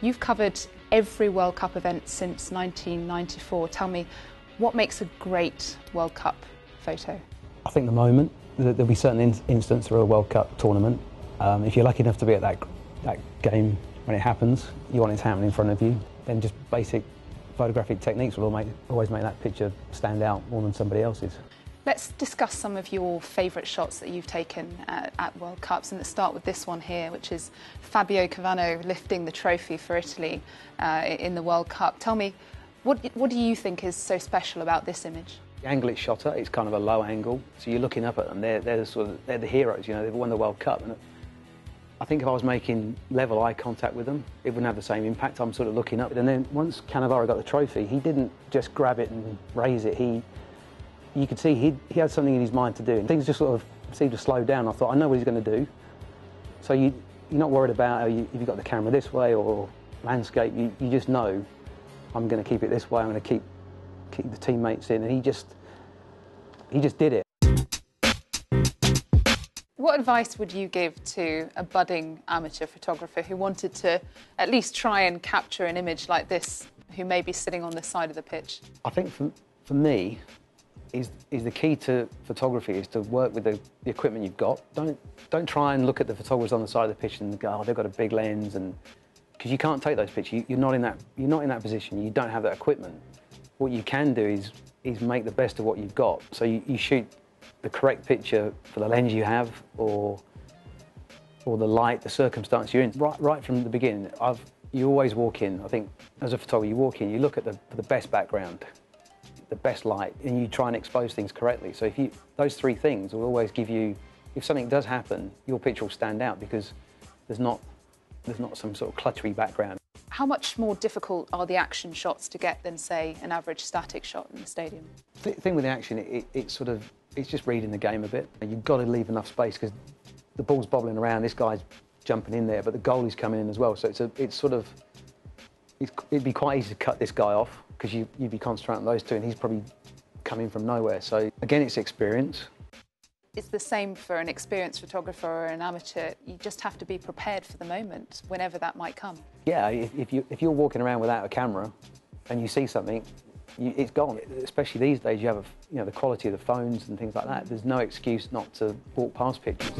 You've covered every World Cup event since 1994. Tell me, what makes a great World Cup photo? I think the moment. There'll be certain instances through a World Cup tournament. If you're lucky enough to be at that game when it happens, you want it to happen in front of you, then just basic photographic techniques will always make that picture stand out more than somebody else's. Let's discuss some of your favourite shots that you've taken at World Cups, and let's start with this one here, which is Fabio Cavano lifting the trophy for Italy in the World Cup. Tell me, what do you think is so special about this image? The angle it's shot at, it's kind of a low angle, so you're looking up at them. They're the heroes, you know. They've won the World Cup, and I think if I was making level eye contact with them, it wouldn't have the same impact. I'm sort of looking up, and then once Cannavaro got the trophy, he didn't just grab it and raise it. You could see he had something in his mind to do, and things just sort of seemed to slow down. I thought, I know what he's going to do. So you're not worried about if you've got the camera this way or landscape. You just know, I'm going to keep it this way. I'm going to keep the teammates in, and he just did it. What advice would you give to a budding amateur photographer who wanted to at least try and capture an image like this, who may be sitting on the side of the pitch? I think for me, is the key to photography is to work with the equipment you've got. Don't try and look at the photographers on the side of the pitch and go, oh, they've got a big lens, and because you can't take those pictures. You're not in that position. You don't have that equipment. What you can do is make the best of what you've got. So you shoot the correct picture for the lens you have, or the light, the circumstance you're in. Right from the beginning, you always walk in. I think as a photographer, you walk in, you look at the best background, the best light, and you try and expose things correctly. So those three things will always give you, if something does happen, your picture will stand out because there's not some sort of cluttery background. How much more difficult are the action shots to get than, say, an average static shot in the stadium? The thing with the action, it's just reading the game a bit. You've got to leave enough space because the ball's bobbling around, this guy's jumping in there, but the goalie's coming in as well. So it'd be quite easy to cut this guy off because you'd be concentrating on those two, and he's probably coming from nowhere. So again, it's experience. It's the same for an experienced photographer or an amateur. You just have to be prepared for the moment, whenever that might come. Yeah, if you're walking around without a camera and you see something, it's gone. Especially these days, you have the quality of the phones and things like that. There's no excuse not to walk past pictures.